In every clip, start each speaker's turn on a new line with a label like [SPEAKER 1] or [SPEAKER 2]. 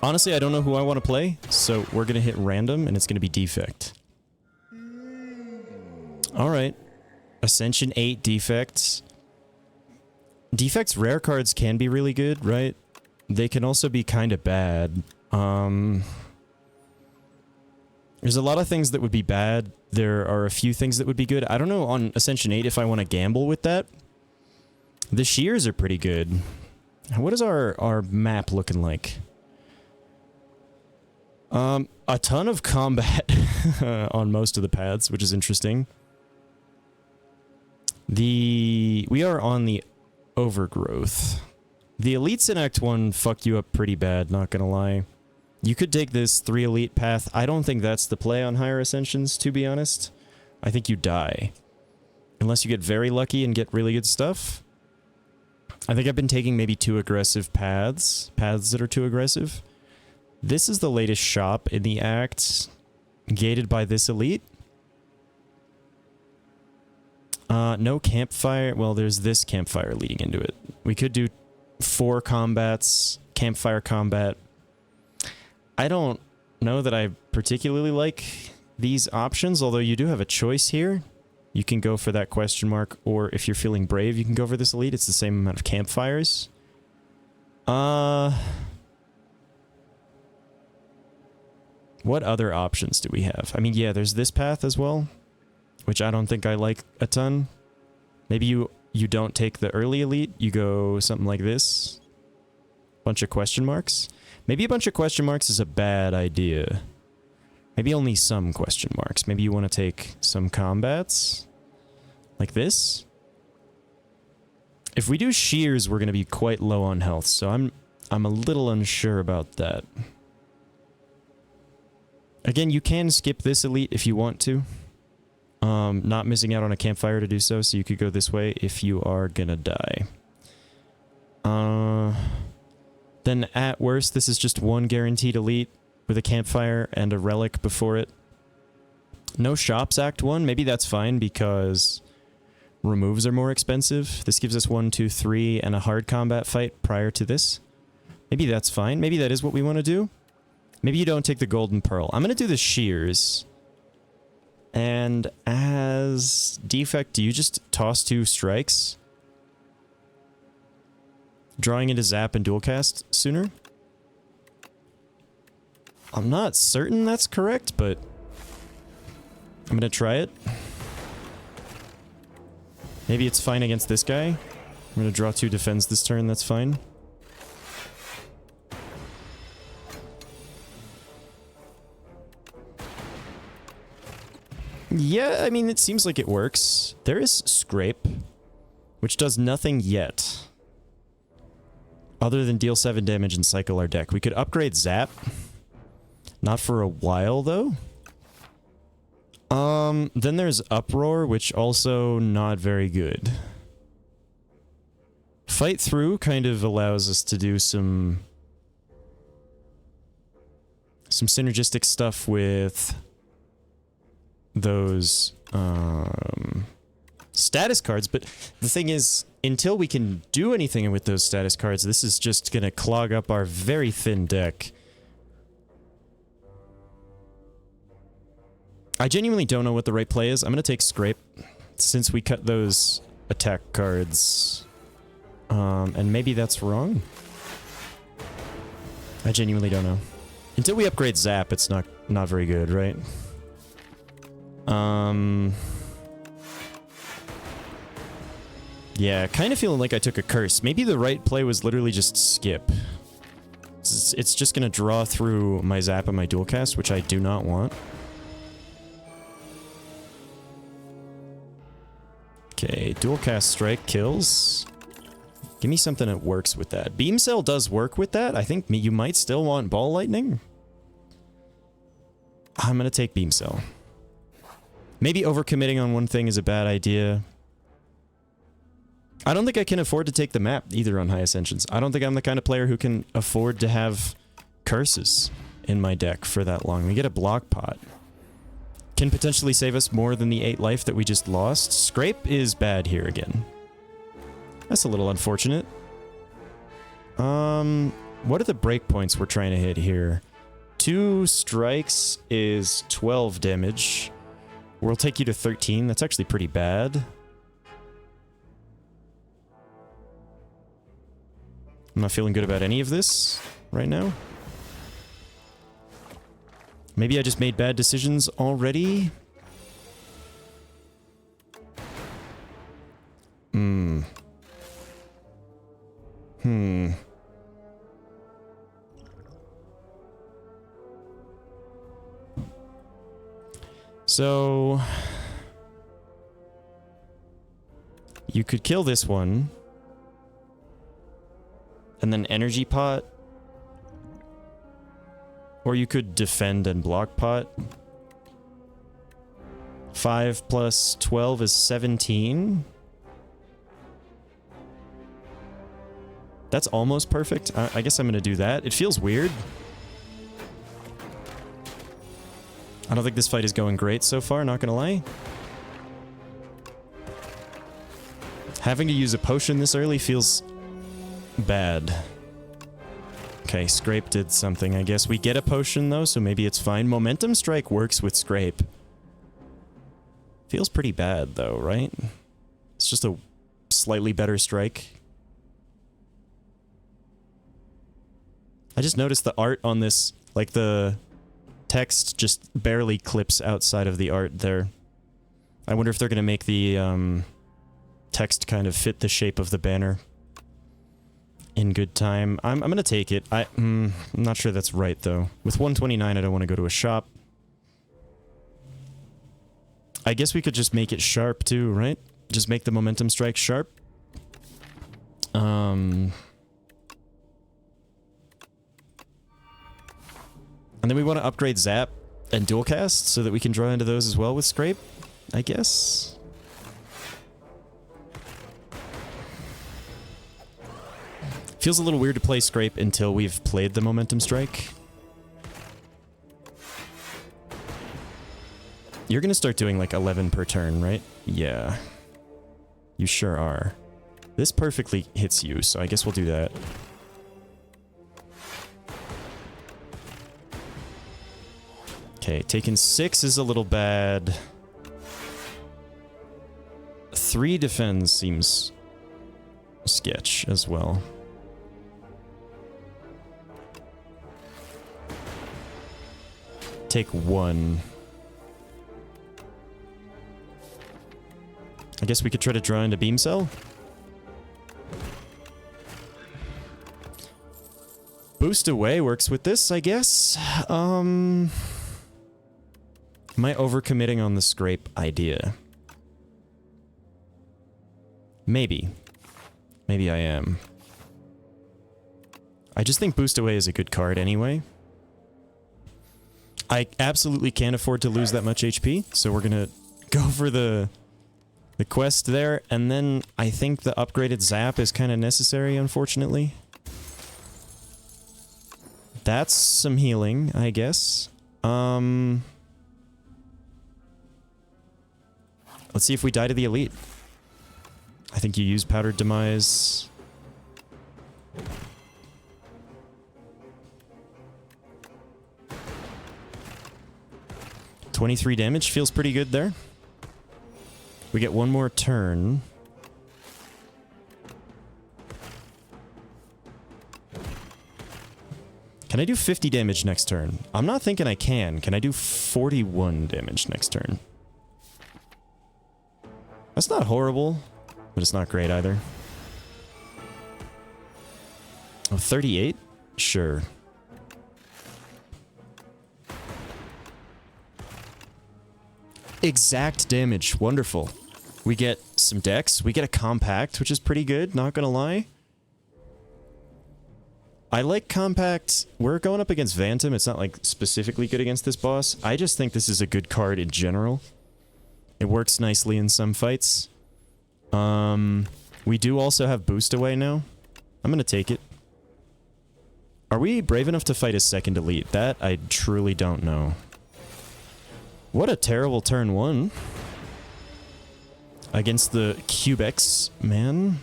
[SPEAKER 1] Honestly, I don't know who I want to play, so we're going to hit random, and it's going to be Defect. Alright. Ascension 8 Defects. Defect's rare cards can be really good, right? They can also be kind of bad. There's a lot of things that would be bad. There are a few things that would be good. I don't know on Ascension 8 if I want to gamble with that. The shears are pretty good. What is our map looking like? A ton of combat on most of the paths, which is interesting. We are on the Overgrowth. The elites in Act 1 fuck you up pretty bad, not gonna lie. You could take this 3 elite path. I don't think that's the play on higher ascensions, to be honest. I think you die. Unless you get very lucky and get really good stuff. I think I've been taking maybe 2 aggressive paths. Paths that are too aggressive. This is the latest shop in the Act. Gated by this elite. No campfire. Well, there's this campfire leading into it. We could do 4 combats. Campfire combat. I don't know that I particularly like these options, although you do have a choice here. You can go for that question mark, or if you're feeling brave, you can go for this elite. It's the same amount of campfires. What other options do we have? I mean, yeah, there's this path as well, which I don't think I like a ton. Maybe you don't take the early elite, you go something like this. Bunch of question marks. Maybe a bunch of question marks is a bad idea. Maybe only some question marks. Maybe you want to take some combats. Like this. If we do shears, we're going to be quite low on health, so I'm a little unsure about that. Again, you can skip this elite if you want to. Not missing out on a campfire to do so, so you could go this way if you are gonna die. Then at worst, this is just 1 guaranteed elite with a campfire and a relic before it. No shops Act 1. Maybe that's fine because removes are more expensive. This gives us 1, 2, 3 and a hard combat fight prior to this. Maybe that's fine. Maybe that is what we want to do. Maybe you don't take the golden pearl. I'm going to do the shears. And as Defect, do you just toss 2 strikes? Drawing into zap and dual cast sooner? I'm not certain that's correct, but I'm gonna try it. Maybe it's fine against this guy. I'm gonna draw 2 defends this turn, that's fine. Yeah, I mean, it seems like it works. There is Scrape, which does nothing yet. Other than deal 7 damage and cycle our deck. We could upgrade Zap. Not for a while, though. Then there's Uproar, which also not very good. Fight Through kind of allows us to do some synergistic stuff with those status cards, but the thing is, until we can do anything with those status cards, this is just gonna clog up our very thin deck. I genuinely don't know what the right play is. I'm gonna take Scrape, since we cut those attack cards. And maybe that's wrong? I genuinely don't know. Until we upgrade Zap, it's not very good, right? Yeah, kind of feeling like I took a curse. Maybe the right play was literally just skip. It's just gonna draw through my Zap and my dual cast, which I do not want. Okay, dual cast strike kills. Give me something that works with that. Beam Cell does work with that. I think you might still want Ball Lightning. I'm gonna take Beam Cell. Maybe overcommitting on one thing is a bad idea. I don't think I can afford to take the map either on High Ascensions. I don't think I'm the kind of player who can afford to have curses in my deck for that long. We get a block pot. Can potentially save us more than the 8 life that we just lost. Scrape is bad here again. That's a little unfortunate. What are the breakpoints we're trying to hit here? 2 strikes is 12 damage. We'll take you to 13. That's actually pretty bad. I'm not feeling good about any of this right now. Maybe I just made bad decisions already? So... you could kill this one. And then energy pot. Or you could defend and block pot. 5 plus 12 is 17. That's almost perfect. I guess I'm gonna do that. It feels weird. I don't think this fight is going great so far, not gonna lie. Having to use a potion this early feels bad. Okay, Scrape did something, I guess. We get a potion, though, so maybe it's fine. Momentum Strike works with Scrape. Feels pretty bad, though, right? It's just a slightly better strike. I just noticed the art on this, like the text just barely clips outside of the art there. I wonder if they're going to make the text kind of fit the shape of the banner in good time. I'm going to take it. I'm not sure that's right, though. With 129, I don't want to go to a shop. I guess we could just make it sharp, too, right? Just make the momentum strike sharp. And then we want to upgrade Zap and Dual Cast so that we can draw into those as well with Scrape, I guess. Feels a little weird to play Scrape until we've played the Momentum Strike. You're going to start doing like 11 per turn, right? Yeah. You sure are. This perfectly hits you, so I guess we'll do that. Okay, taking 6 is a little bad. 3 defends seems sketch as well. Take 1. I guess we could try to draw into Beam Cell. Boost Away works with this, I guess. Am I overcommitting on the Scrape idea? Maybe. Maybe I am. I just think Boost Away is a good card anyway. I absolutely can't afford to lose that much HP, so we're gonna go for the quest there, and then I think the upgraded Zap is kind of necessary, unfortunately. That's some healing, I guess. Let's see if we die to the Elite. I think you use Powdered Demise. $23 damage feels pretty good there. We get one more turn. Can I do 50 damage next turn? I'm not thinking I can. Can I do 41 damage next turn? That's not horrible, but it's not great either. Oh, 38? Sure. Exact damage. Wonderful. We get some decks. We get a compact, which is pretty good, not gonna lie. I like compact. We're going up against Phantom. It's not like specifically good against this boss. I just think this is a good card in general. It works nicely in some fights. We do also have Boost Away now. I'm gonna take it. Are we brave enough to fight a second Elite? That I truly don't know. What a terrible turn 1. Against the Cubex, man.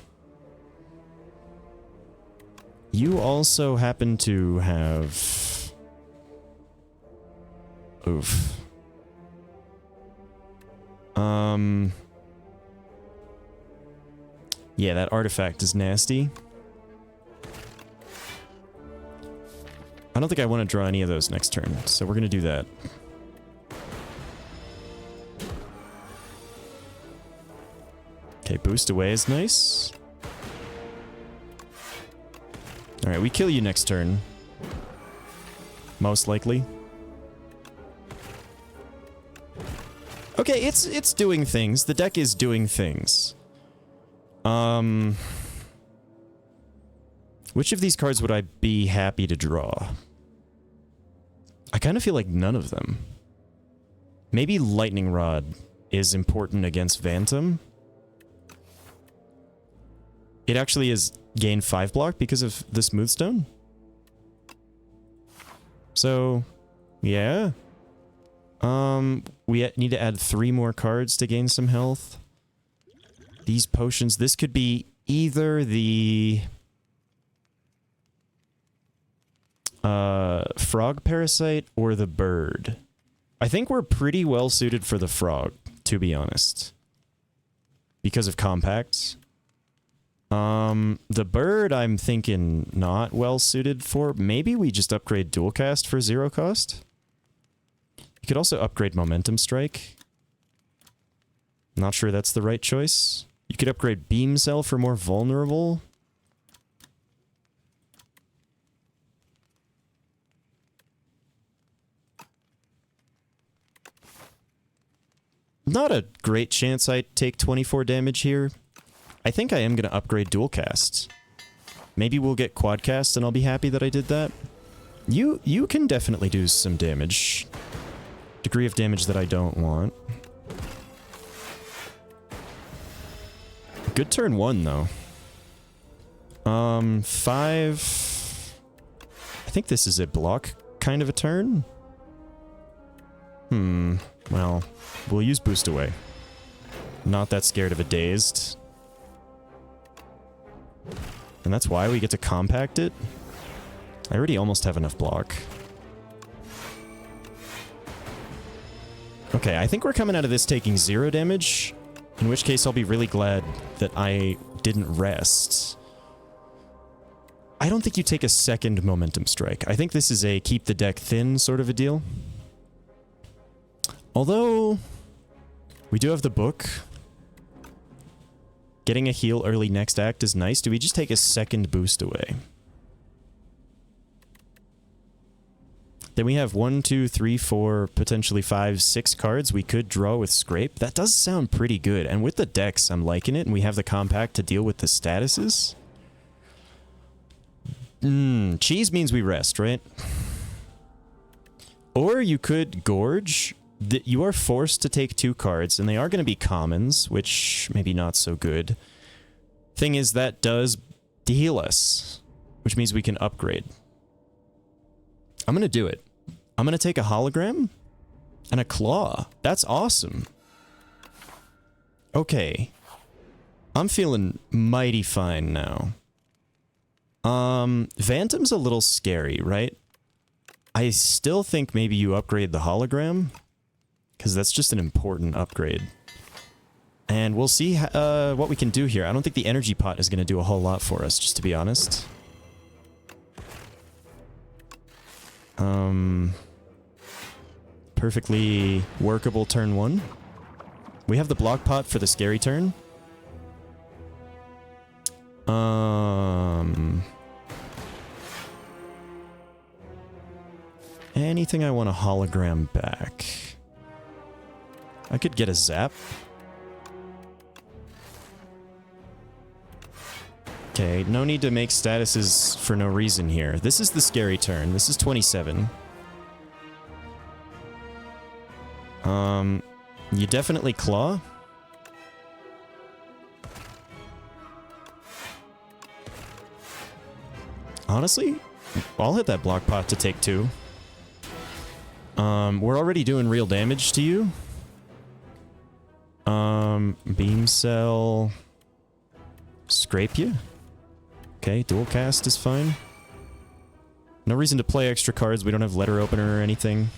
[SPEAKER 1] You also happen to have... Oof. Yeah, that artifact is nasty. I don't think I want to draw any of those next turn, so we're going to do that. Okay, boost away is nice. Alright, we kill you next turn. Most likely. Okay, it's doing things. The deck is doing things. Which of these cards would I be happy to draw? I kind of feel like none of them. Maybe Lightning Rod is important against Phantom. It actually is gain 5 block because of the Smoothstone. So, yeah. We need to add 3 more cards to gain some health. These potions, this could be either the... frog parasite or the bird. I think we're pretty well suited for the frog, to be honest. Because of compacts. The bird I'm thinking not well suited for. Maybe we just upgrade dual cast for 0 cost. You could also upgrade momentum strike. Not sure that's the right choice. You could upgrade beam cell for more vulnerable. Not a great chance I take 24 damage here. I think I am going to upgrade dual cast. Maybe we'll get quad cast and I'll be happy that I did that. You can definitely do some damage. Degree of damage that I don't want. Good turn 1 though. 5... I think this is a block kind of a turn. Well, we'll use boost away. Not that scared of a dazed. And that's why we get to compact it. I already almost have enough block. Okay, I think we're coming out of this taking 0 damage. In which case I'll be really glad that I didn't rest. I don't think you take a second momentum strike. I think this is a keep the deck thin sort of a deal. Although, we do have the book. Getting a heal early next act is nice. Do we just take a second boost away? Then we have 1, 2, 3, 4, potentially 5, 6 cards we could draw with Scrape. That does sound pretty good. And with the decks, I'm liking it. And we have the compact to deal with the statuses. Cheese means we rest, right? Or you could Gorge. You are forced to take 2 cards, and they are going to be commons, which maybe not so good. Thing is, that does heal us, which means we can upgrade. I'm going to do it. I'm going to take a hologram and a claw. That's awesome. Okay. I'm feeling mighty fine now. Phantom's a little scary, right? I still think maybe you upgrade the hologram, because that's just an important upgrade. And we'll see what we can do here. I don't think the energy pot is going to do a whole lot for us, just to be honest. Perfectly workable turn 1. We have the block pot for the scary turn. Anything I want to hologram back? I could get a zap. Okay, no need to make statuses for no reason here. This is the scary turn. This is 27. You definitely claw. Honestly, I'll hit that block pot to take 2. We're already doing real damage to you. Beam cell. Scrape you. Okay, dual cast is fine. No reason to play extra cards. We don't have letter opener or anything.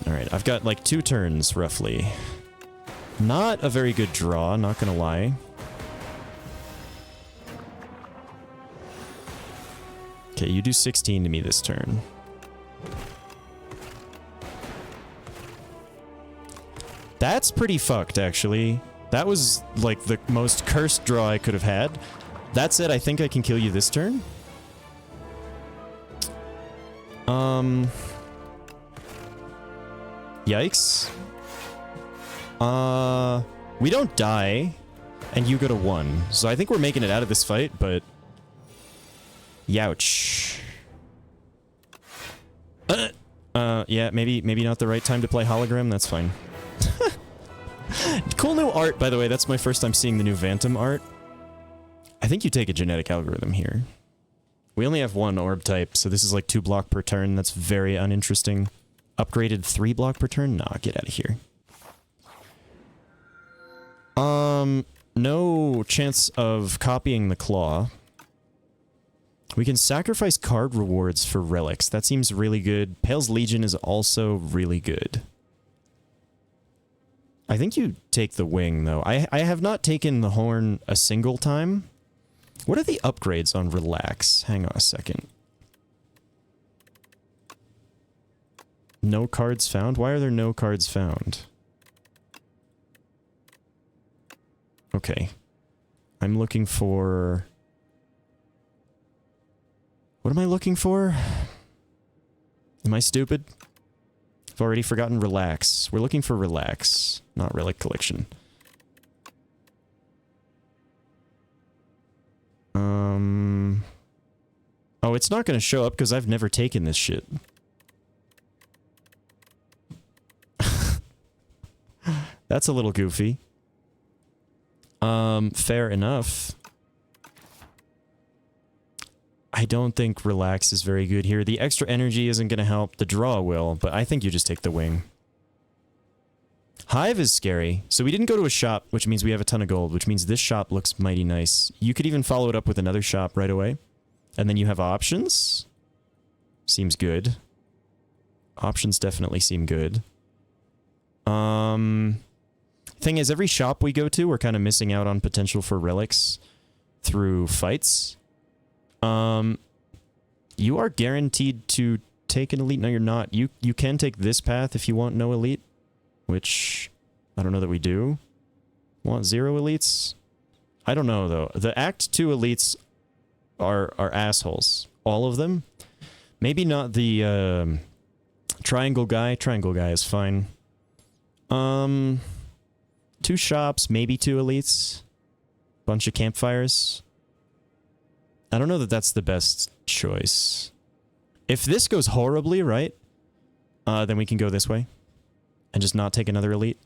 [SPEAKER 1] Alright, I've got like 2 turns, roughly. Not a very good draw, not gonna lie. Okay, you do 16 to me this turn. That's pretty fucked, actually. That was, like, the most cursed draw I could have had. That said, I think I can kill you this turn. Yikes. We don't die, and you go to 1. So I think we're making it out of this fight, but... Youch. Yeah, maybe not the right time to play hologram, that's fine. Cool new art, by the way. That's my first time seeing the new Phantom art. I think you take a genetic algorithm here. We only have 1 orb type, so this is like 2 block per turn. That's very uninteresting. Upgraded 3 block per turn? Nah, get out of here. No chance of copying the claw. We can sacrifice card rewards for relics. That seems really good. Pale's Legion is also really good. I think you take the wing, though. I have not taken the horn a single time. What are the upgrades on Relax? Hang on a second. No cards found? Why are there no cards found? Okay. I'm looking for... What am I looking for? Am I stupid? I've already forgotten Relax. We're looking for Relax, not Relic Collection. Oh, it's not going to show up because I've never taken this shit. That's a little goofy. Fair enough. I don't think Relax is very good here. The extra energy isn't going to help. The draw will, but I think you just take the wing. Hive is scary. So we didn't go to a shop, which means we have a ton of gold, which means this shop looks mighty nice. You could even follow it up with another shop right away. And then you have options. Seems good. Options definitely seem good. Thing is, every shop we go to, we're kind of missing out on potential for relics through fights. You are guaranteed to take an elite. No, you're not. You can take this path if you want no elite, which I don't know that we do. Want 0 elites? I don't know, though. The Act 2 elites are assholes. All of them. Maybe not the triangle guy. Triangle guy is fine. 2 shops, maybe 2 elites. Bunch of campfires. I don't know that that's the best choice. If this goes horribly, right? Then we can go this way. And just not take another elite.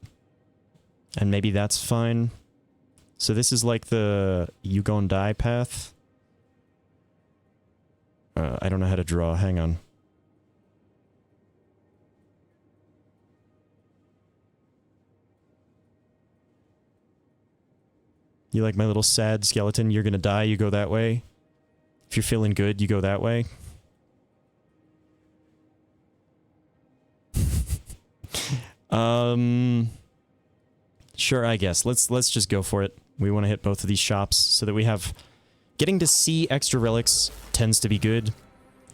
[SPEAKER 1] And maybe that's fine. So this is like the you go and die path. I don't know how to draw. Hang on. You like my little sad skeleton? You're gonna die, you go that way. If you're feeling good, you go that way. Sure, I guess. Let's just go for it. We want to hit both of these shops so that we have... Getting to see extra relics tends to be good.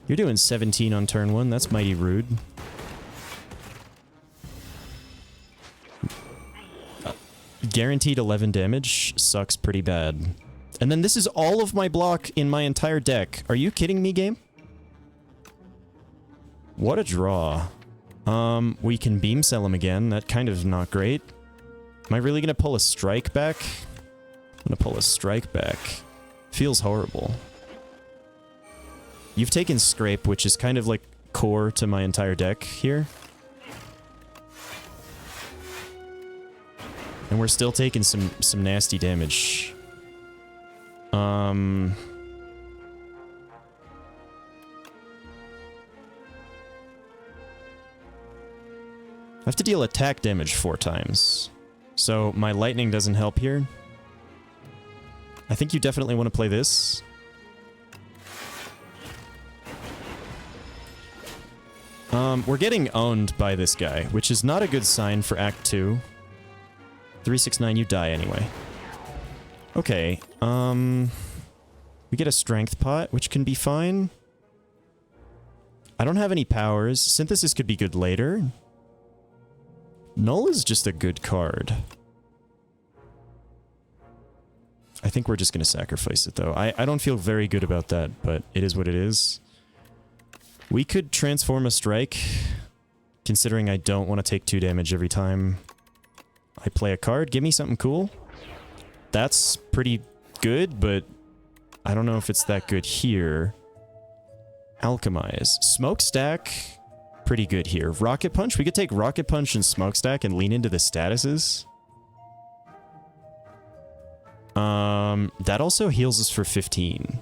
[SPEAKER 1] You're doing 17 on turn 1. That's mighty rude. Guaranteed 11 damage sucks pretty bad. And then this is all of my block in my entire deck. Are you kidding me, game? What a draw. We can beam sell him again. That kind of not great. Am I really gonna pull a strike back? I'm gonna pull a strike back. Feels horrible. You've taken Scrape, which is kind of like core to my entire deck here. And we're still taking some nasty damage. I have to deal attack damage 4 times. So my lightning doesn't help here. I think you definitely want to play this. We're getting owned by this guy, which is not a good sign for Act 2. 369, you die anyway. Okay, we get a strength pot, which can be fine. I don't have any powers. Synthesis could be good later. Null is just a good card. I think we're just going to sacrifice it, though. I don't feel very good about that, but it is what it is. We could transform a strike, considering I don't want to take 2 damage every time I play a card. Give me something cool. That's pretty good, but I don't know if it's that good here. Alchemize. Smokestack, pretty good here. Rocket Punch, we could take Rocket Punch and Smokestack and lean into the statuses. That also heals us for 15.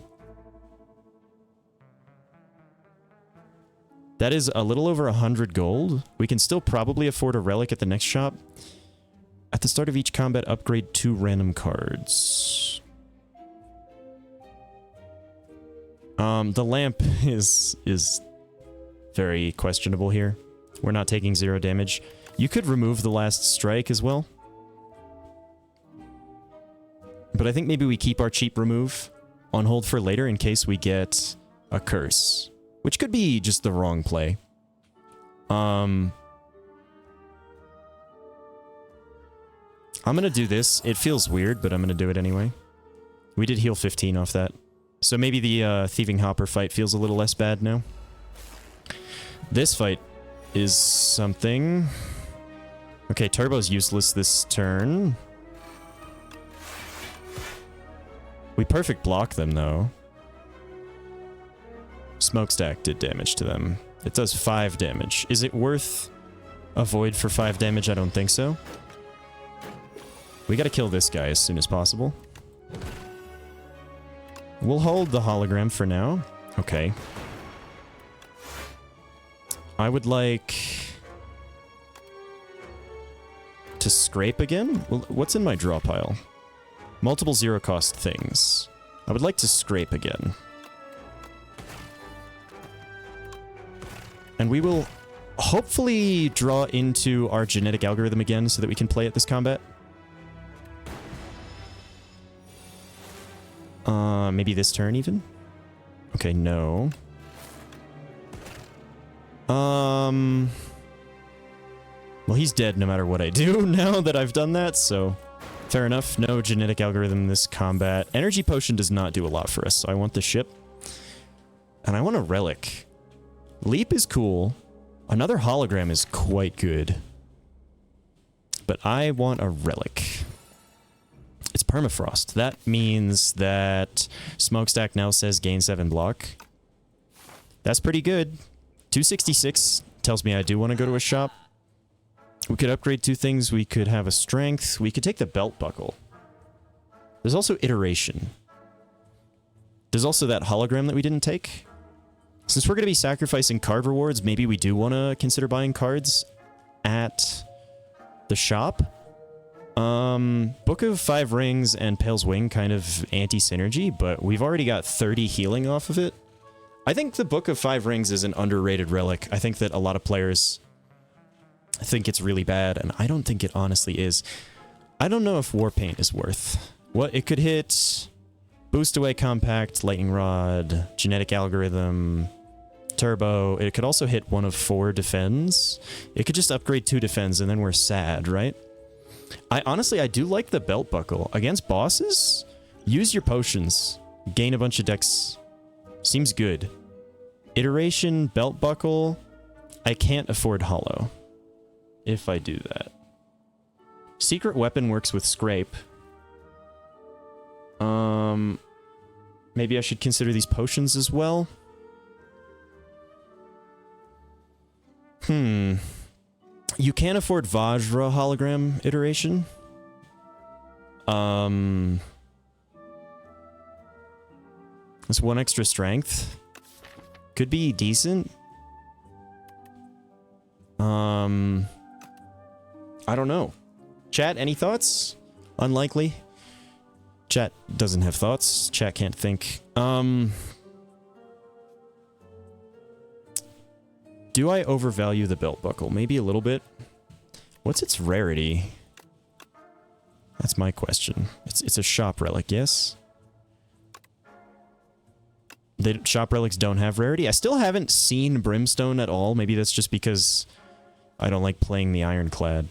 [SPEAKER 1] That is a little over 100 gold. We can still probably afford a relic at the next shop. At the start of each combat, upgrade 2 random cards. The lamp is very questionable here. We're not taking 0 damage. You could remove the last strike as well. But I think maybe we keep our cheap remove on hold for later in case we get a curse. Which could be just the wrong play. I'm gonna do this. It feels weird, but I'm gonna do it anyway. We did heal 15 off that. So maybe the Thieving Hopper fight feels a little less bad now. This fight is something. Okay, Turbo's useless this turn. We perfect block them, though. Smokestack did damage to them. It does 5 damage. Is it worth a void for 5 damage? I don't think so. We gotta kill this guy as soon as possible. We'll hold the hologram for now. Okay. I would like to scrape again? Well, what's in my draw pile? Multiple 0-cost things. I would like to scrape again. And we will hopefully draw into our genetic algorithm again so that we can play at this combat. Maybe this turn even? Okay, no. Well, he's dead no matter what I do now that I've done that, so fair enough. No genetic algorithm in this combat. Energy Potion does not do a lot for us, so I want the ship. And I want a relic. Leap is cool. Another hologram is quite good. But I want a relic. It's permafrost. That means that Smokestack now says gain 7 block. That's pretty good. 266 tells me I do want to go to a shop. We could upgrade 2 things. We could have a strength. We could take the belt buckle. There's also iteration. There's also that hologram that we didn't take. Since we're going to be sacrificing card rewards, maybe we do want to consider buying cards at the shop. Book of 5 Rings and Pale's Wing kind of anti-synergy, but we've already got 30 healing off of it. I think the Book of 5 Rings is an underrated relic. I think that a lot of players think it's really bad, and I don't think it honestly is. I don't know if Warpaint is worth. What it could hit... Boost Away Compact, Lightning Rod, Genetic Algorithm, Turbo. It could also hit 1 of 4 defends. It could just upgrade 2 defends, and then we're sad, right? Honestly, I do like the Belt Buckle. Against bosses, use your potions. Gain a bunch of dex. Seems good. Iteration, Belt Buckle. I can't afford Hollow. If I do that. Secret Weapon works with Scrape. Maybe I should consider these potions as well. You can afford Vajra hologram iteration. That's 1 extra strength. Could be decent. I don't know. Chat, any thoughts? Unlikely. Chat doesn't have thoughts. Chat can't think. Do I overvalue the belt buckle? Maybe a little bit. What's its rarity? That's my question. It's a shop relic, yes? Shop relics don't have rarity. I still haven't seen Brimstone at all. Maybe that's just because I don't like playing the Ironclad.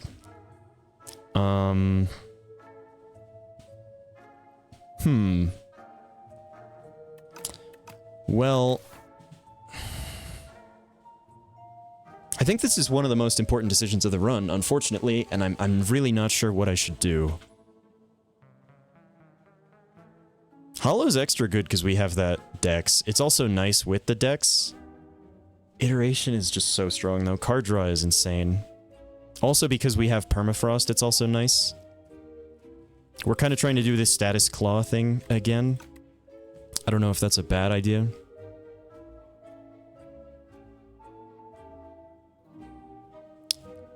[SPEAKER 1] Well, I think this is one of the most important decisions of the run, unfortunately, and I'm really not sure what I should do. Hollow's extra good because we have that dex. It's also nice with the dex. Iteration is just so strong, though. Card draw is insane. Also, because we have permafrost, it's also nice. We're kind of trying to do this status claw thing again. I don't know if that's a bad idea.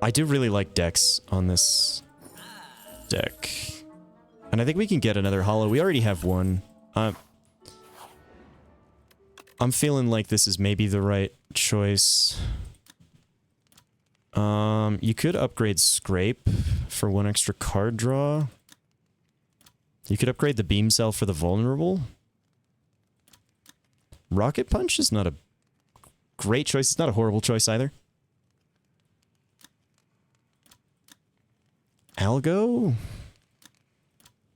[SPEAKER 1] I do really like decks on this deck. And I think we can get another hollow. We already have one. I'm feeling like this is maybe the right choice. You could upgrade Scrape for one extra card draw. You could upgrade the Beam Cell for the Vulnerable. Rocket Punch is not a great choice. It's not a horrible choice either. Algo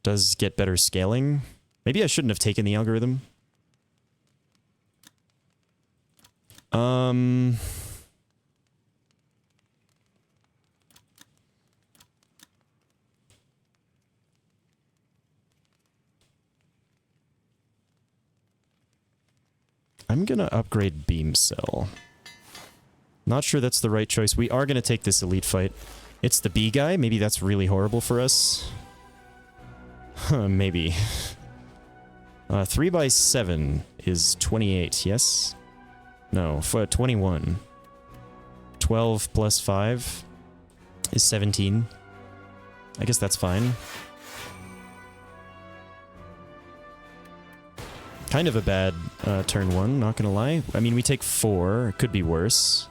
[SPEAKER 1] does get better scaling. Maybe I shouldn't have taken the algorithm. I'm gonna upgrade Beam Cell. Not sure that's the right choice. We are gonna take this elite fight. It's the B guy. Maybe that's really horrible for us. Huh, maybe. 3x7 is 28, yes? No, 21. 12 plus 5 is 17. I guess that's fine. Kind of a bad turn 1, not gonna lie. I mean, we take 4. It could be worse.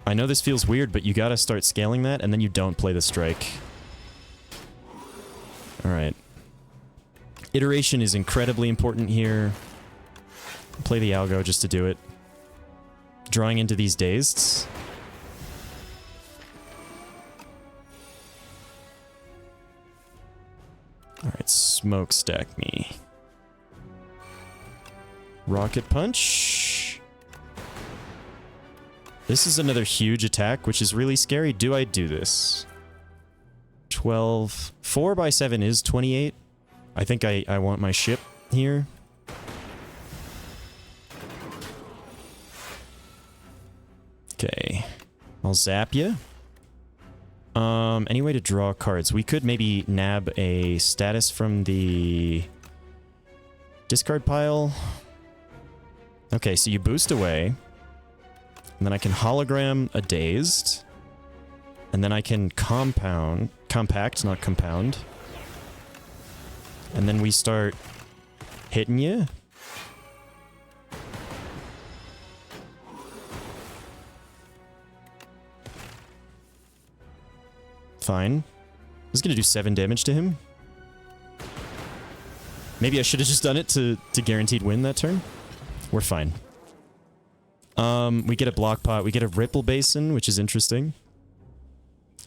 [SPEAKER 1] I know this feels weird, but you gotta start scaling that, and then you don't play the strike. Alright. Iteration is incredibly important here. Play the algo just to do it. Drawing into these dazed. Alright, smokestack me. Rocket Punch. This is another huge attack, which is really scary. Do I do this? 12. 4x7 is 28. I think I want my ship here. Okay. I'll zap you. Any way to draw cards? We could maybe nab a status from the discard pile. Okay, so you boost away. And then I can hologram a dazed. And then I can compact, not compound. And then we start hitting you. Fine. This is gonna do 7 damage to him. Maybe I should have just done it to guaranteed win that turn. We're fine. We get a block pot. We get a Ripple Basin, which is interesting.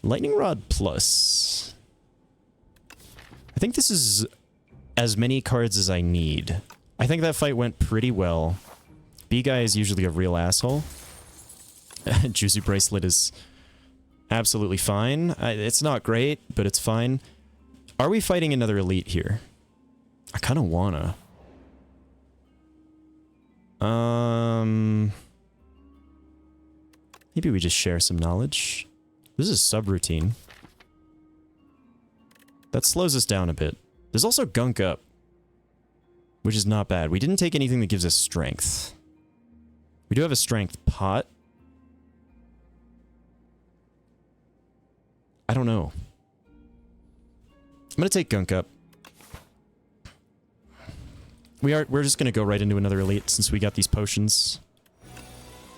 [SPEAKER 1] Lightning Rod plus. I think this is as many cards as I need. I think that fight went pretty well. B-Guy is usually a real asshole. Juicy Bracelet is absolutely fine. It's not great, but it's fine. Are we fighting another elite here? I kind of wanna. Maybe we just share some knowledge. This is subroutine. That slows us down a bit. There's also Gunk Up, which is not bad. We didn't take anything that gives us strength. We do have a strength pot. I don't know. I'm gonna take Gunk up. We're just gonna go right into another elite since we got these potions.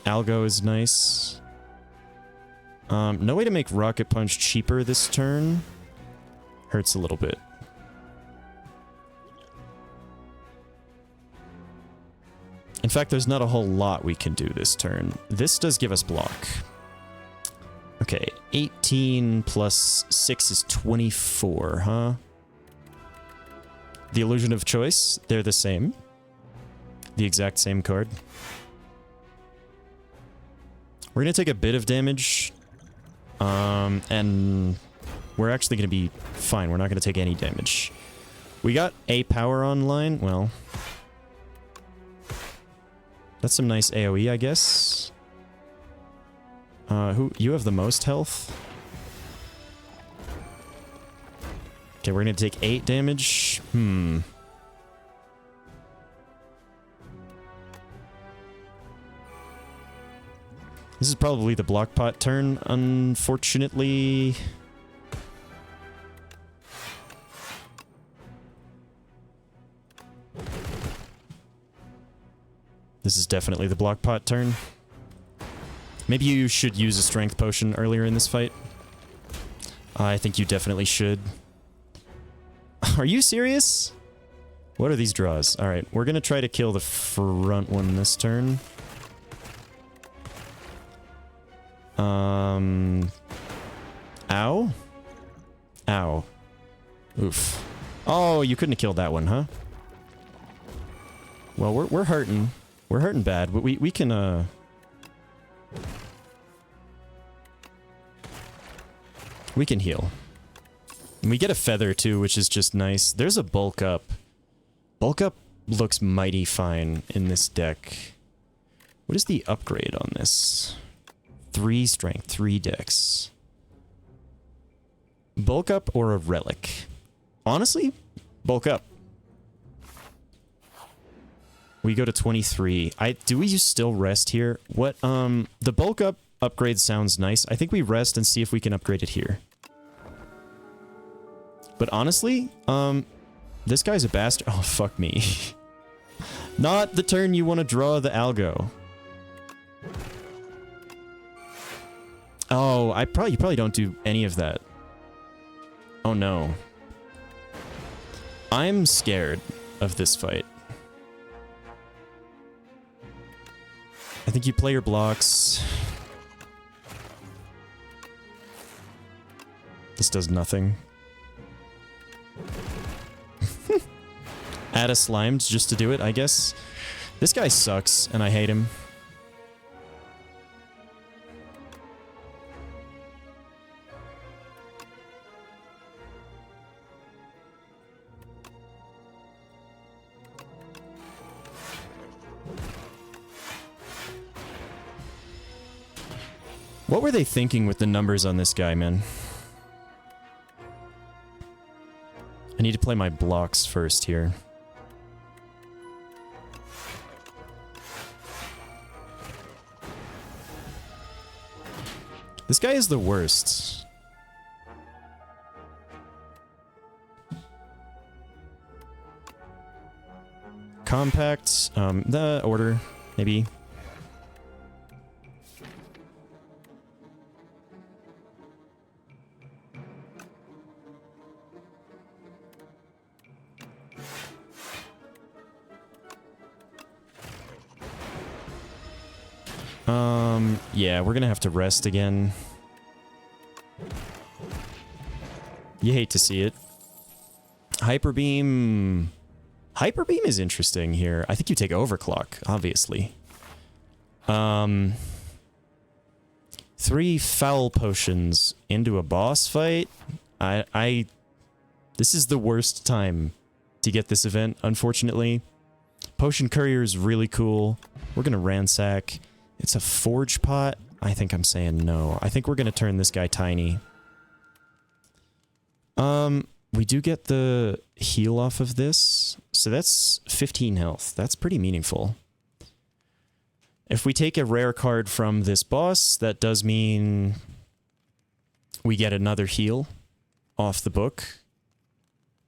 [SPEAKER 1] Algo is nice. No way to make Rocket Punch cheaper this turn. Hurts a little bit. In fact, there's not a whole lot we can do this turn. This does give us block. Okay, 18 plus 6 is 24, huh? The Illusion of Choice, they're the same. The exact same card. We're gonna take a bit of damage. And we're actually gonna be fine. We're not gonna take any damage. We got a power online. Well, that's some nice AoE, I guess. You have the most health? Okay, we're gonna take 8 damage. This is probably the block pot turn, unfortunately. This is definitely the block pot turn. Maybe you should use a strength potion earlier in this fight. I think you definitely should. Are you serious? What are these draws? Alright, we're gonna try to kill the front one this turn. Ow? Ow. Oof. Oh, you couldn't have killed that one, huh? Well, we're hurting. We're hurting bad, but we can, we can heal. And we get a feather, too, which is just nice. There's a bulk up. Bulk up looks mighty fine in this deck. What is the upgrade on this? 3 strength, 3 dex. Bulk up or a relic? Honestly, bulk up. We go to 23. Do we still rest here? What, the bulk up upgrade sounds nice. I think we rest and see if we can upgrade it here. But honestly, this guy's a bastard. Oh, fuck me. Not the turn you want to draw the algo. Oh, you probably don't do any of that. Oh no. I'm scared of this fight. I think you play your blocks. This does nothing. Add a slimed just to do it, I guess. This guy sucks, and I hate him. What were they thinking with the numbers on this guy, man? I need to play my blocks first here. This guy is the worst. Compact, the order, maybe. Yeah, we're gonna have to rest again. You hate to see it. Hyper Beam. Hyper Beam is interesting here. I think you take Overclock, obviously. 3 foul potions into a boss fight. This is the worst time to get this event, unfortunately. Potion Courier is really cool. We're gonna ransack. It's a forge pot. I think I'm saying no. I think we're gonna turn this guy tiny. We do get the heal off of this. So that's 15 health. That's pretty meaningful. If we take a rare card from this boss, that does mean We get another heal off the book.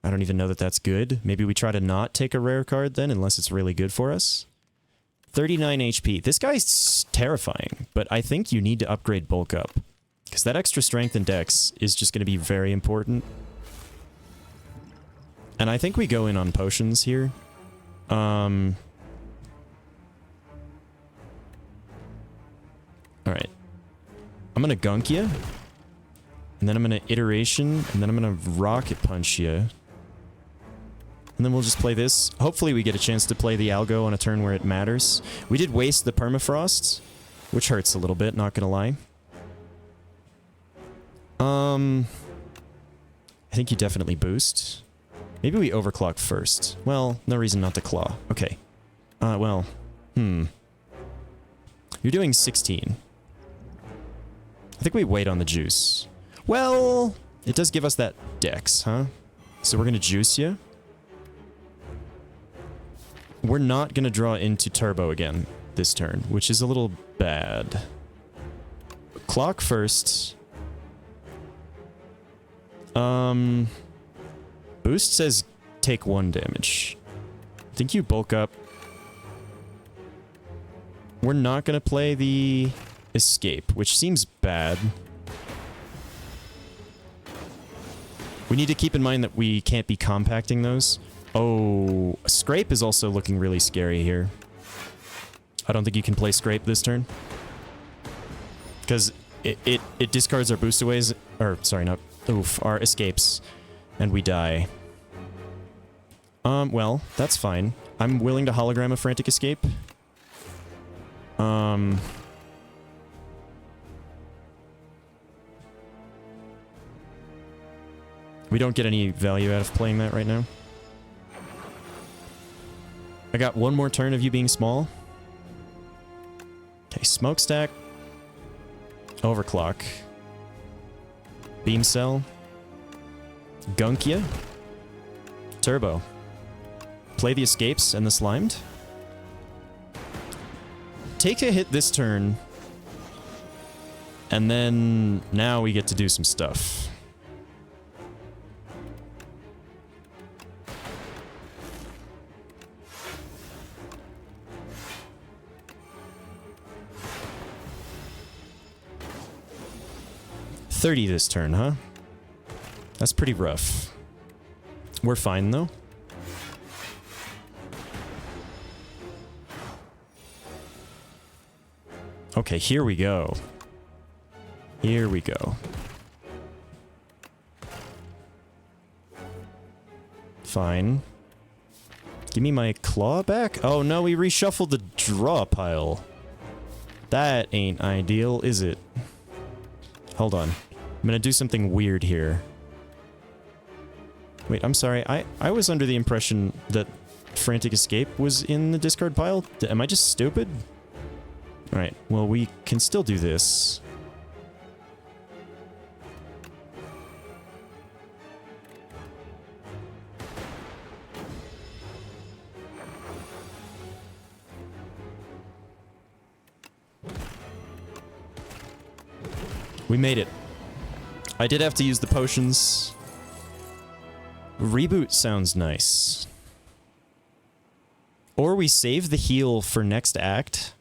[SPEAKER 1] I don't even know that that's good. Maybe we try to not take a rare card then, unless it's really good for us. 39 HP. This guy's terrifying, but I think you need to upgrade bulk up. Because that extra strength and dex is just going to be very important. And I think we go in on potions here. Alright. I'm going to gunk you. And then I'm going to iteration. And then I'm going to rocket punch you. And then we'll just play this. Hopefully we get a chance to play the algo on a turn where it matters. We did waste the permafrost, which hurts a little bit, not gonna lie. I think you definitely boost. Maybe we overclock first. Well, no reason not to claw. Okay. Well, You're doing 16. I think we wait on the juice. Well, it does give us that dex, huh? So we're gonna juice you. We're not going to draw into turbo again this turn, which is a little bad. Clock first. Boost says take 1 damage. I think you bulk up. We're not going to play the escape, which seems bad. We need to keep in mind that we can't be compacting those. Oh, Scrape is also looking really scary here. I don't think you can play Scrape this turn. Because it discards our boostaways, or sorry, not, our escapes, and we die. Well, that's fine. I'm willing to hologram a Frantic Escape. We don't get any value out of playing that right now. I got one more turn of you being small. Okay, Smokestack. Overclock. Beam Cell. Gunkia. Turbo. Play the escapes and the slimed. Take a hit this turn. And then now we get to do some stuff. $30 this turn, huh? That's pretty rough. We're fine, though. Okay, here we go. Here we go. Fine. Give me my claw back? Oh no, we reshuffled the draw pile. That ain't ideal, is it? Hold on. I'm gonna do something weird here. Wait, I'm sorry. I was under the impression that Frantic Escape was in the discard pile. Am I just stupid? Alright, well, we can still do this. We made it. I did have to use the potions. Reboot sounds nice. Or we save the heal for next act.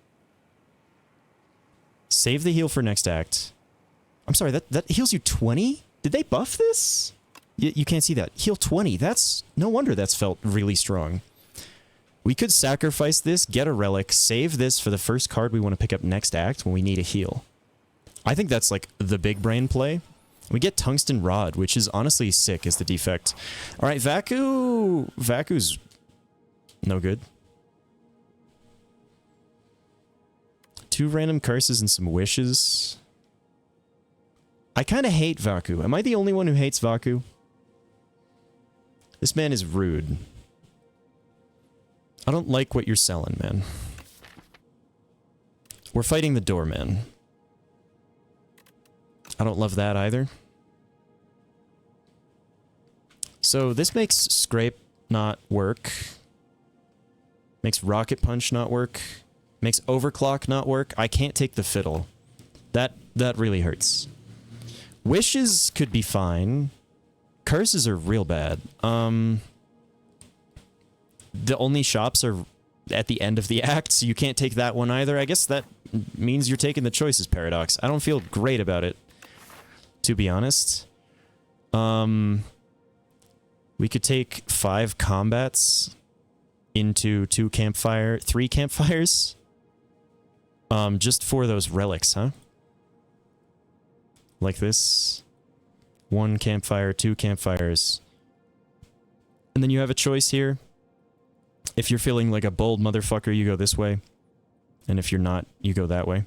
[SPEAKER 1] Save the heal for next act. I'm sorry, that heals you 20? Did they buff this? You can't see that. Heal 20. That's... No wonder that's felt really strong. We could sacrifice this, get a relic, save this for the first card we want to pick up next act when we need a heal. I think that's like the big brain play. We get Tungsten Rod, which is honestly sick as the defect. Alright, Vaku... Vaku's no good. 2 random curses and some wishes. I kind of hate Vaku. Am I the only one who hates Vaku? This man is rude. I don't like what you're selling, man. We're fighting the doorman. I don't love that either. So this makes Scrape not work. Makes Rocket Punch not work. Makes Overclock not work. I can't take the Fiddle. That really hurts. Wishes could be fine. Curses are real bad. The only shops are at the end of the act, so you can't take that one either. I guess that means you're taking the choices paradox. I don't feel great about it, to be honest. We could take 5 combats into 3 campfires. Just for those relics, huh? Like this. 1 campfire, 2 campfires. And then you have a choice here. If you're feeling like a bold motherfucker, you go this way. And if you're not, you go that way.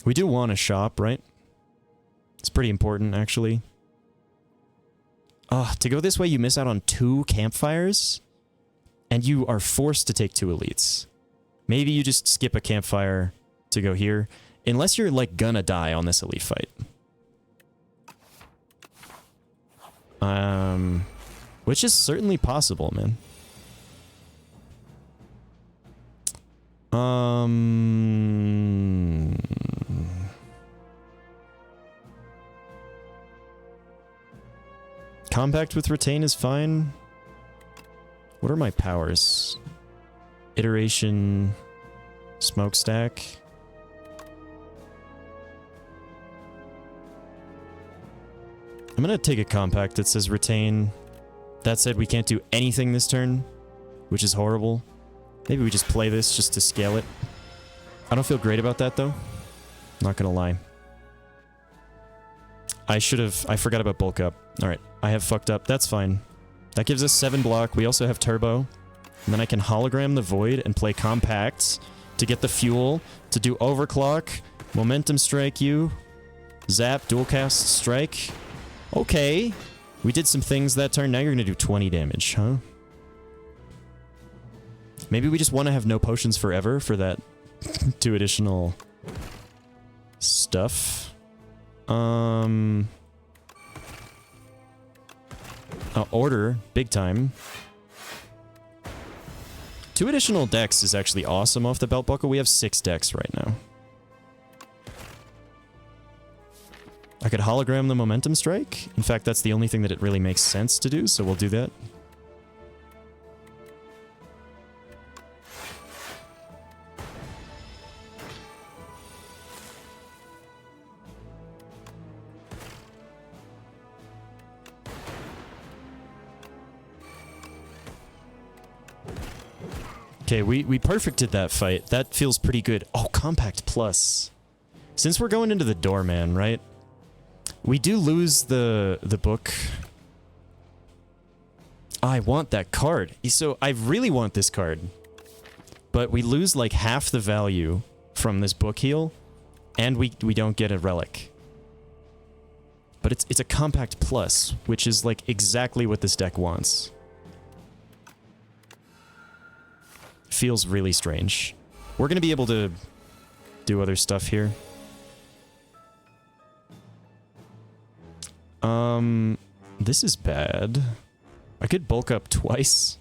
[SPEAKER 1] We do want a shop, right? It's pretty important, actually. To go this way, you miss out on 2 campfires. And you are forced to take 2 elites. Maybe you just skip a campfire to go here. Unless you're, like, gonna die on this elite fight. Which is certainly possible, man. Compact with retain is fine. What are my powers? Iteration, smokestack. I'm gonna take a compact that says retain. That said, we can't do anything this turn, which is horrible. Maybe we just play this just to scale it. I don't feel great about that, though. Not gonna lie. I forgot about bulk up. Alright, I have fucked up. That's fine. That gives us 7 block. We also have turbo. And then I can hologram the void and play compact to get the fuel, to do overclock, momentum strike you, zap, dual cast strike. Okay. We did some things that turn. Now you're gonna do 20 damage, huh? Maybe we just want to have no potions forever for that 2 additional stuff. Order, big time. 2 additional decks is actually awesome off the belt buckle. We have 6 decks right now. I could hologram the momentum strike. In fact, that's the only thing that it really makes sense to do, so we'll do that. Okay, we perfected that fight. That feels pretty good. Oh, compact plus. Since we're going into the doorman, right? We do lose the book. I want that card. So I really want this card. But we lose like half the value from this book heal. And we don't get a relic. But it's a compact plus, which is like exactly what this deck wants. Feels really strange. We're gonna be able to do other stuff here. This is bad. I could bulk up twice.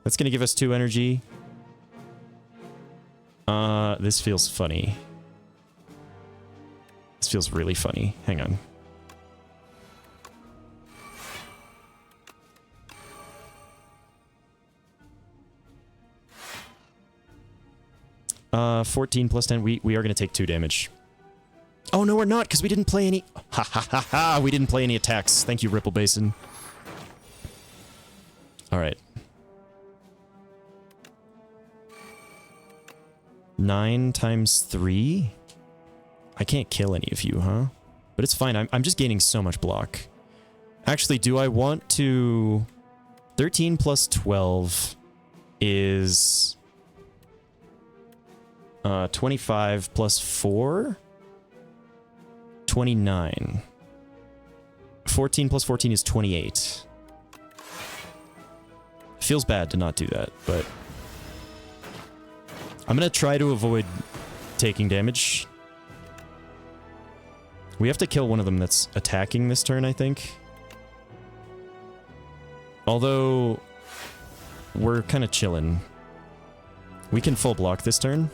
[SPEAKER 1] That's gonna give us 2 energy. This feels funny. This feels really funny. Hang on. 14 plus 10. We are going to take 2 damage. Oh, no, we're not, because we didn't play any... Ha ha ha ha! We didn't play any attacks. Thank you, Ripple Basin. Alright. 9 times 3? I can't kill any of you, huh? But it's fine. I'm just gaining so much block. Actually, do I want to... 13 plus 12 is... 25 plus 4? 29. 14 plus 14 is 28. Feels bad to not do that, but... I'm gonna try to avoid taking damage. We have to kill one of them that's attacking this turn, I think. Although... we're kind of chilling. We can full block this turn.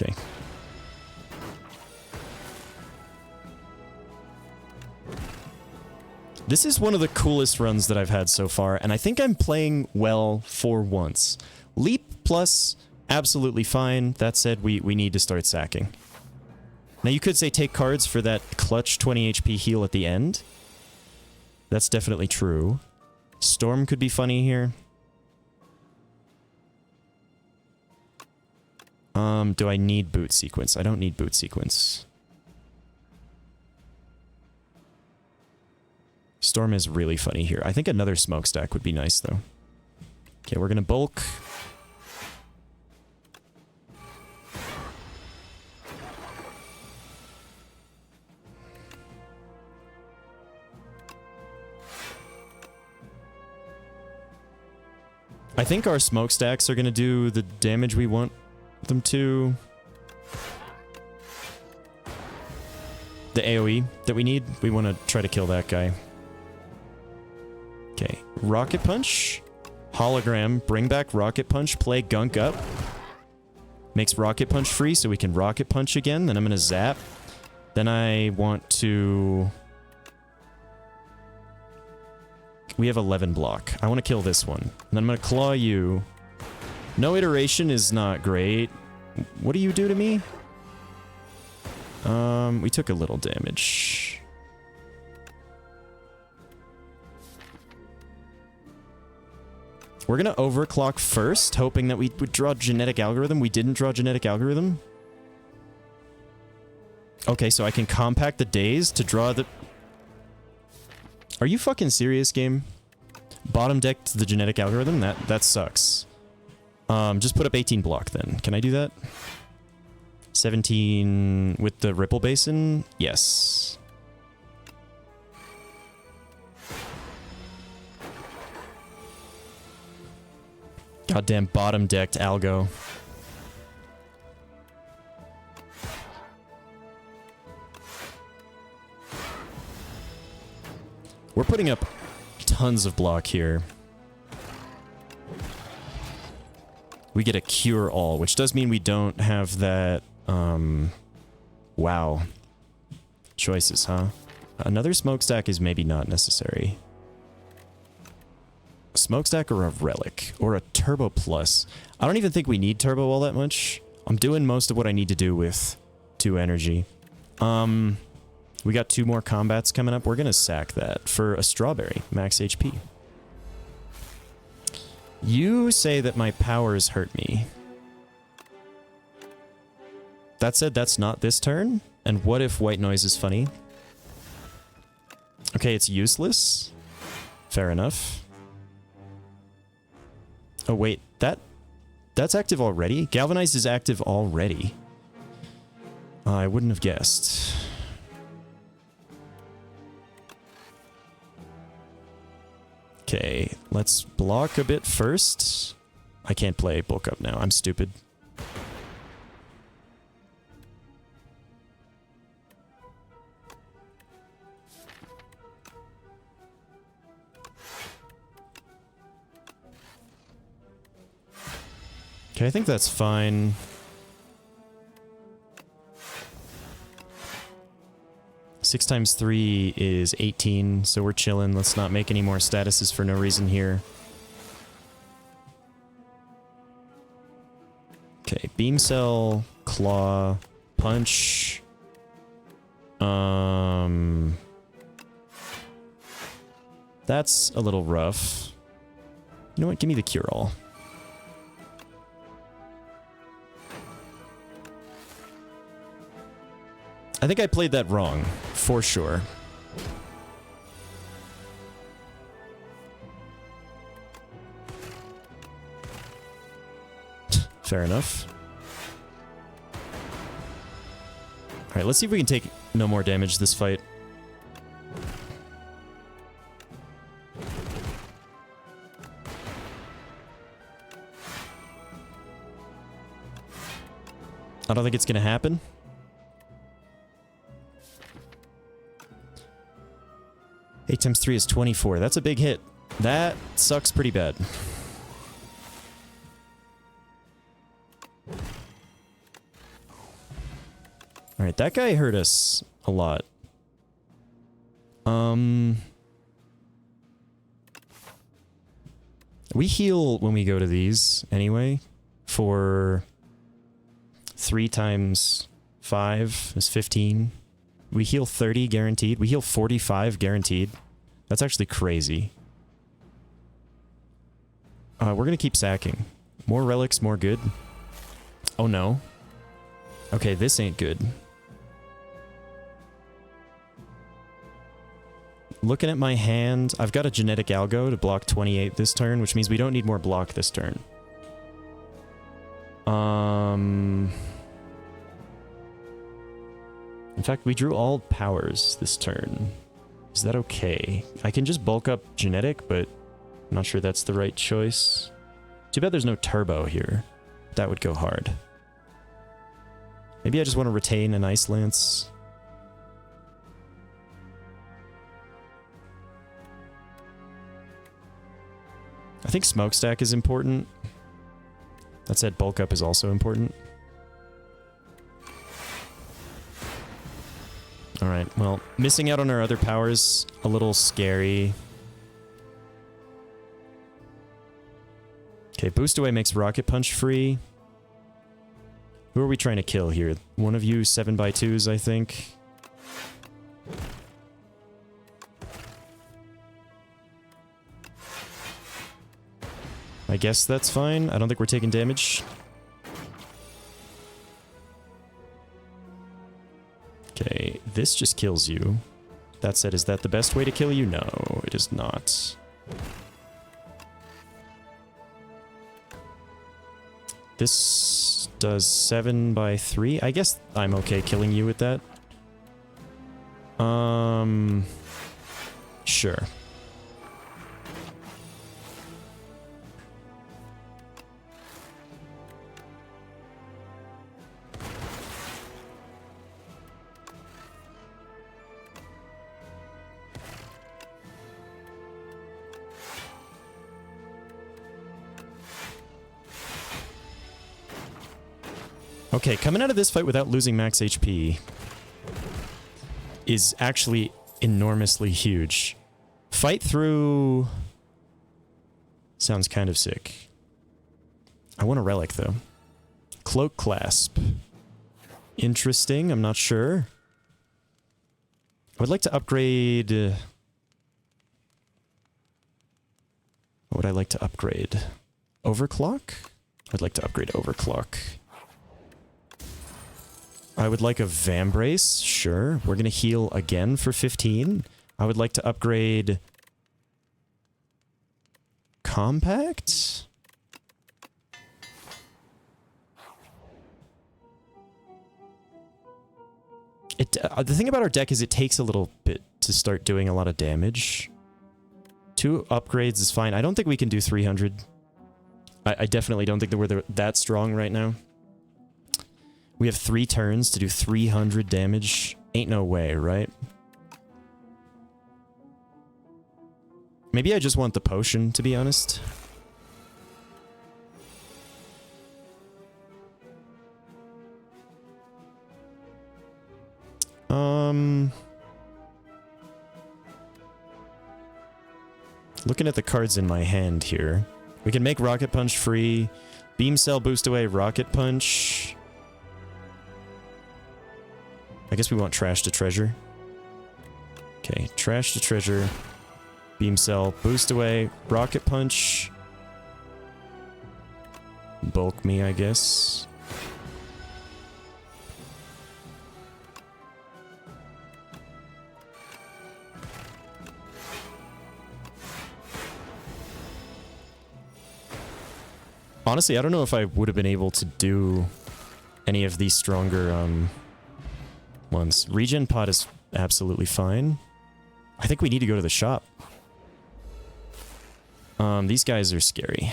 [SPEAKER 1] Okay. This is one of the coolest runs that I've had so far, and I think I'm playing well for once. Leap plus, absolutely fine. That said, we need to start sacking. Now you could say take cards for that clutch 20 HP heal at the end. That's definitely true. Storm could be funny here. Do I need boot sequence? I don't need boot sequence. Storm is really funny here. I think another smokestack would be nice, though. Okay, we're gonna bulk. I think our smokestacks are gonna do the damage we want them to. The AoE that we need, we want to try to kill that guy. Okay, Rocket Punch, Hologram, bring back Rocket Punch, play Gunk up. Makes Rocket Punch free so we can Rocket Punch again, then I'm gonna zap. Then I want to... We have 11 block. I want to kill this one. And then I'm gonna claw you. No iteration is not great. What do you do to me? We took a little damage. We're gonna overclock first, hoping that we would draw genetic algorithm. We didn't draw genetic algorithm. Okay, so I can compact the days to draw the... Are you fucking serious, game? Bottom deck to the genetic algorithm? That sucks. Just put up 18 block then. Can I do that? 17 with the Ripple Basin? Yes. Goddamn bottom decked algo. We're putting up tons of block here. We get a cure all, which does mean we don't have that, wow. Choices, huh? Another smokestack is maybe not necessary. A smokestack or a relic, or a turbo plus. I don't even think we need turbo all that much. I'm doing most of what I need to do with 2 energy. We got 2 more combats coming up. We're gonna sack that for a strawberry, max HP. You say that my powers hurt me. That said, that's not this turn. And what if white noise is funny? Okay, it's useless. Fair enough. Oh wait, that's active already? Galvanized is active already. I wouldn't have guessed. Okay, let's block a bit first. I can't play bulk up now. I'm stupid. Okay, I think that's fine. Six times 3 is 18, so we're chilling. Let's not make any more statuses for no reason here. Okay, beam cell, claw, punch. That's a little rough. You know what? Give me the cure all. I think I played that wrong, for sure. Fair enough. Alright, let's see if we can take no more damage this fight. I don't think it's gonna happen. Eight times 3 is 24. That's a big hit. That sucks pretty bad. Alright, that guy hurt us a lot. We heal when we go to these, anyway, for 3 times 5 is 15. We heal 30 guaranteed. We heal 45 guaranteed. That's actually crazy. We're gonna keep sacking. More relics, more good. Oh no. Okay, this ain't good. Looking at my hand, I've got a genetic algo to block 28 this turn, which means we don't need more block this turn. In fact, we drew all powers this turn. Is that okay? I can just bulk up genetic, but I'm not sure that's the right choice. Too bad there's no turbo here. That would go hard. Maybe I just want to retain an Ice Lance. I think Smokestack is important. That said, bulk up is also important. Alright, well, missing out on our other powers, a little scary. Okay, Boost Away makes Rocket Punch free. Who are we trying to kill here? One of you 7x2s, I think. I guess that's fine. I don't think we're taking damage. Okay, this just kills you. That said, is that the best way to kill you? No, it is not. This does 7x3. I guess I'm okay killing you with that. Sure. Okay, coming out of this fight without losing max HP is actually enormously huge. Fight through sounds kind of sick. I want a relic, though. Cloak Clasp. Interesting, I'm not sure. I would like to upgrade... what would I like to upgrade? Overclock? I'd like to upgrade Overclock. I would like a Vambrace, sure. We're going to heal again for 15. I would like to upgrade... Compact? The thing about our deck is it takes a little bit to start doing a lot of damage. 2 upgrades is fine. I don't think we can do 300. I definitely don't think that we're that strong right now. We have 3 turns to do 300 damage. Ain't no way, right? Maybe I just want the potion, to be honest. Looking at the cards in my hand here. We can make Rocket Punch free. Beam Cell, Boost Away, Rocket Punch. I guess we want Trash to Treasure. Okay, Trash to Treasure. Beam Cell, Boost Away, Rocket Punch. Bulk me, I guess. Honestly, I don't know if I would have been able to do any of these stronger ones. Regen Pod is absolutely fine. I think we need to go to the shop. These guys are scary.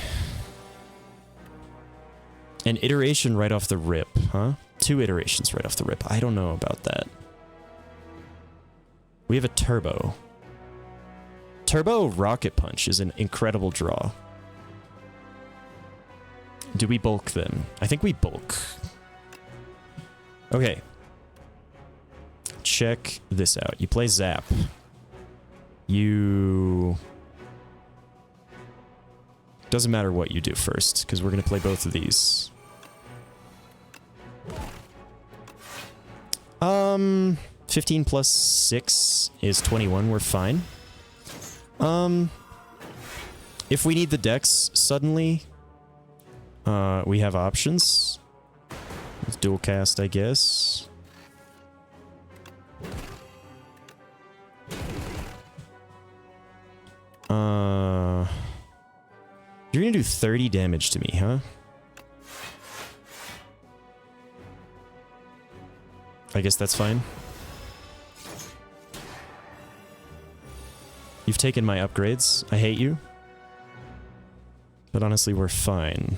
[SPEAKER 1] An iteration right off the rip, huh? 2 iterations right off the rip. I don't know about that. We have a Turbo. Turbo Rocket Punch is an incredible draw. Do we bulk then? I think we bulk. Okay. check this out. You play Zap. You... Doesn't matter what you do first, because we're going to play both of these. 15 plus 6 is 21. We're fine. If we need the dex suddenly, we have options. Let's dual cast, I guess. You're gonna do 30 damage to me, huh? I guess that's fine. You've taken my upgrades. I hate you. But honestly, we're fine.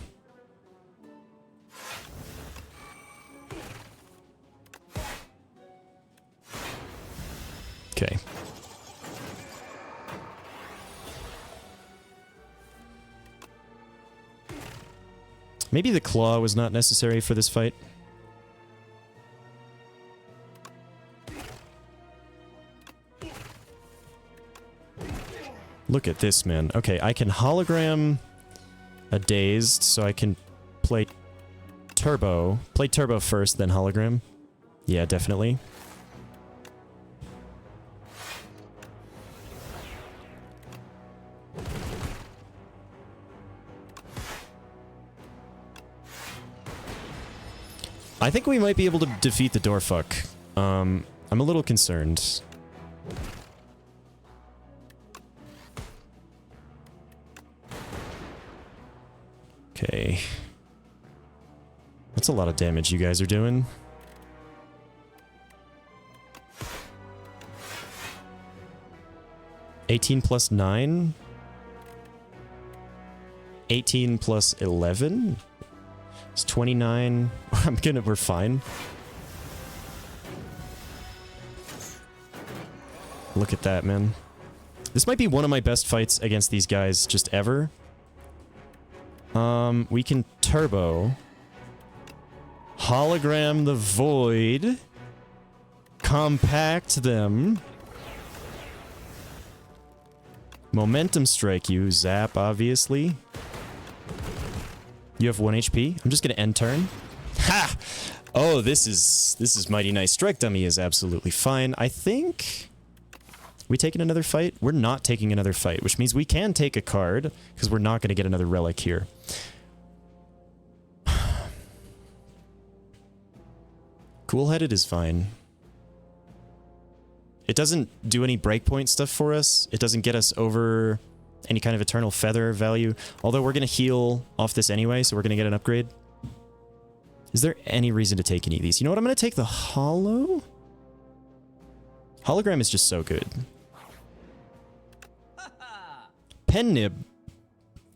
[SPEAKER 1] Okay. Maybe the claw was not necessary for this fight. Look at this, man. Okay, I can hologram a dazed, so I can play turbo. Play turbo first, then hologram. Yeah, definitely. I think we might be able to defeat the Doorfuck. I'm a little concerned. Okay. That's a lot of damage you guys are doing. $18 plus 9? 18 plus 11? It's 29. We're fine. Look at that, man. This might be one of my best fights against these guys just ever. We can turbo. Hologram the void. Compact them. Momentum strike you, Zap, obviously. You have 1 HP. I'm just gonna end turn. Ha! Oh, this is mighty nice. Strike dummy is absolutely fine. I think we taking another fight? We're not taking another fight, which means we can take a card because we're not gonna get another relic here. Cool-headed is fine. It doesn't do any breakpoint stuff for us. It doesn't get us over any kind of eternal feather value. Although we're going to heal off this anyway, so we're going to get an upgrade. Is there any reason to take any of these? You know what? I'm going to take the holo. Hologram is just so good. Pen nib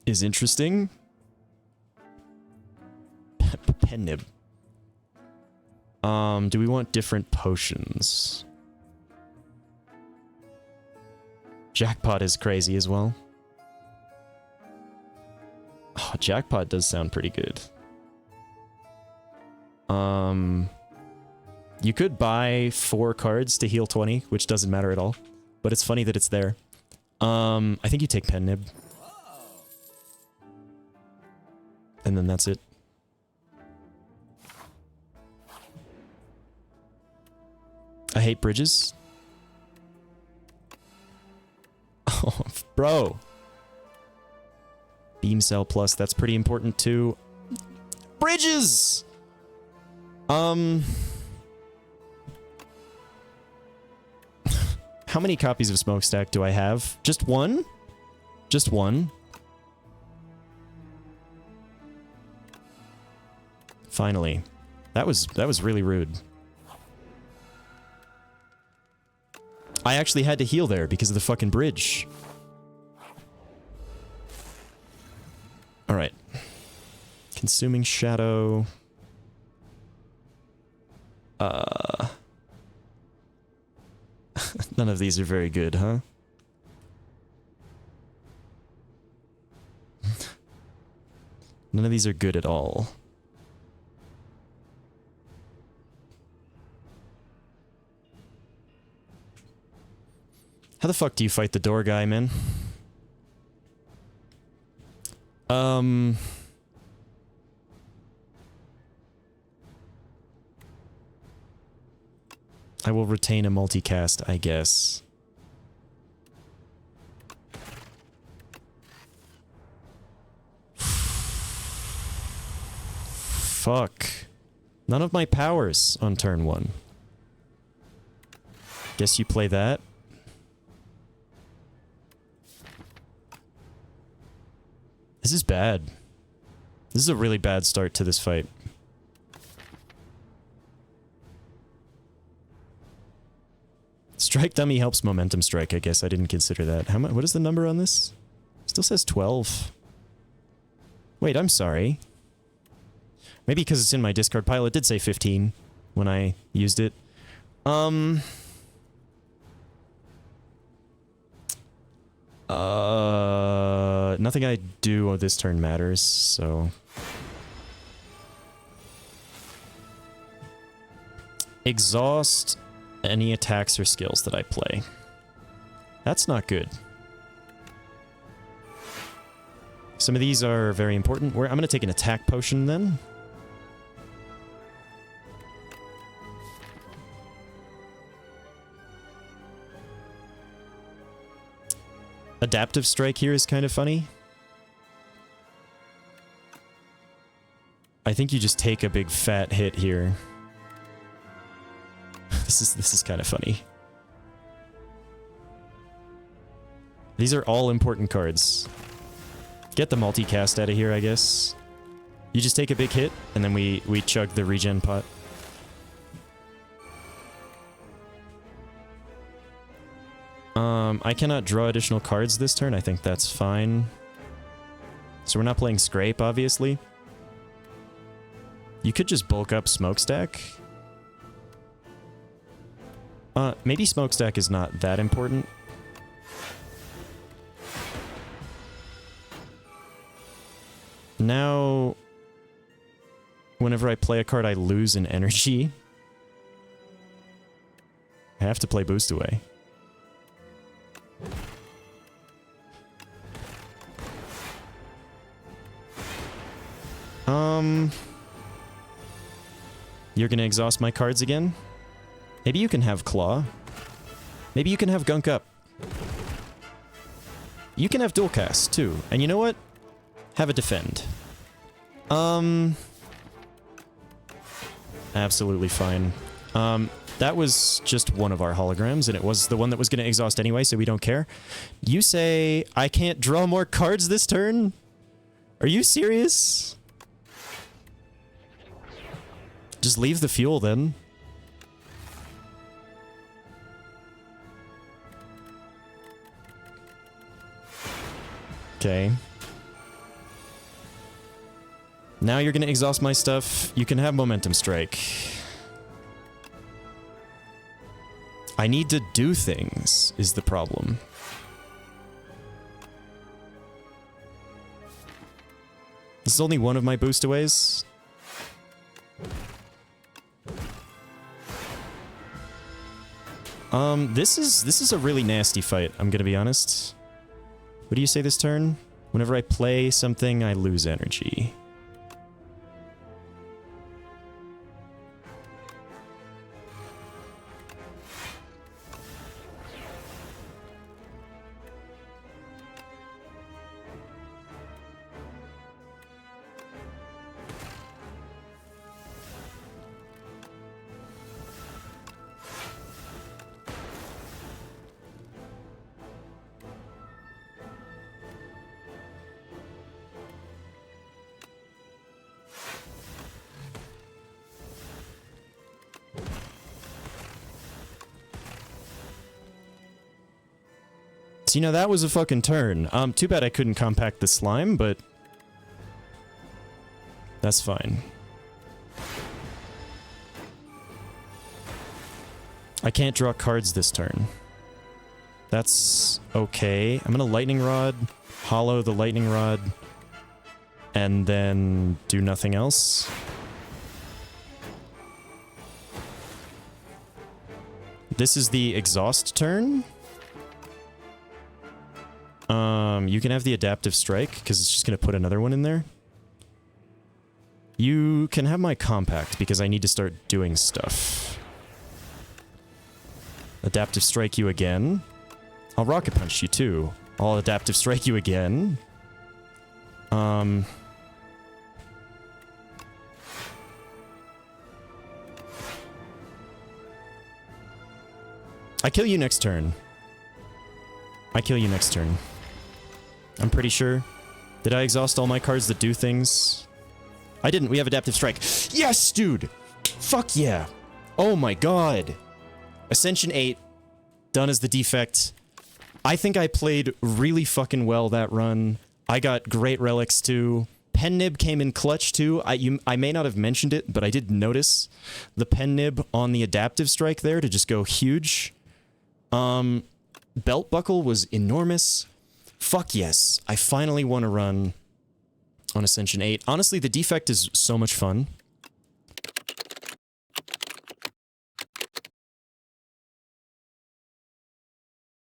[SPEAKER 1] is interesting. Pen nib. Do we want different potions? Jackpot is crazy as well. Oh, Jackpot does sound pretty good. You could buy 4 cards to heal 20, which doesn't matter at all. But it's funny that it's there. I think you take Pen Nib. And then that's it. I hate bridges. Oh, bro. Beam Cell Plus, that's pretty important too. Bridges! How many copies of Smokestack do I have? Just one? Just one? Finally. That was really rude. I actually had to heal there because of the fucking bridge. Alright. Consuming Shadow. None of these are very good, huh? None of these are good at all. How the fuck do you fight the door guy, man? I will retain a multicast, I guess. Fuck. None of my powers on turn 1. Guess you play that. This is bad. This is a really bad start to this fight. Strike dummy helps momentum strike, I guess. I didn't consider that. How much? What is the number on this? Still says 12. Wait, I'm sorry. Maybe because it's in my discard pile, it did say 15 when I used it. Nothing I do this turn matters, so... Exhaust any attacks or skills that I play. That's not good. Some of these are very important. I'm going to take an attack potion then. Adaptive strike here is kind of funny. I think you just take a big fat hit here. This is kind of funny. These are all important cards. Get the multicast out of here, I guess. You just take a big hit, and then we chug the regen pot. I cannot draw additional cards this turn. I think that's fine. So we're not playing Scrape, obviously. You could just bulk up Smokestack. Maybe Smokestack is not that important. Now, whenever I play a card, I lose an energy. I have to play Boost Away. You're gonna exhaust my cards again? Maybe you can have Claw. Maybe you can have Gunk Up. You can have Dual Cast, too. And you know what? Have a Defend. Absolutely fine. That was just one of our holograms, and it was the one that was going to exhaust anyway, so we don't care. You say, I can't draw more cards this turn? Are you serious? Just leave the fuel, then. Okay. Now you're gonna exhaust my stuff. You can have Momentum Strike. I need to do things, is the problem. This is only one of my boostaways. This is a really nasty fight, I'm gonna be honest. What do you say this turn? Whenever I play something, I lose energy. You know, that was a fucking turn. Too bad I couldn't compact the slime, but that's fine. I can't draw cards this turn. That's okay. I'm gonna Lightning Rod, hollow the Lightning Rod, and then do nothing else. This is the exhaust turn. You can have the Adaptive Strike, because it's just going to put another one in there. You can have my Compact, because I need to start doing stuff. Adaptive Strike you again. I'll Rocket Punch you too. I'll Adaptive Strike you again. I kill you next turn. I kill you next turn. I'm pretty sure. Did I exhaust all my cards that do things? I didn't. We have Adaptive Strike. Yes, dude! Fuck yeah! Oh my god! Ascension 8. Done as the Defect. I think I played really fucking well that run. I got great relics too. Pen Nib came in clutch too. I may not have mentioned it, but I did notice the Pen Nib on the Adaptive Strike there to just go huge. Belt Buckle was enormous. Fuck yes. I finally won a run on Ascension 8. Honestly, the Defect is so much fun.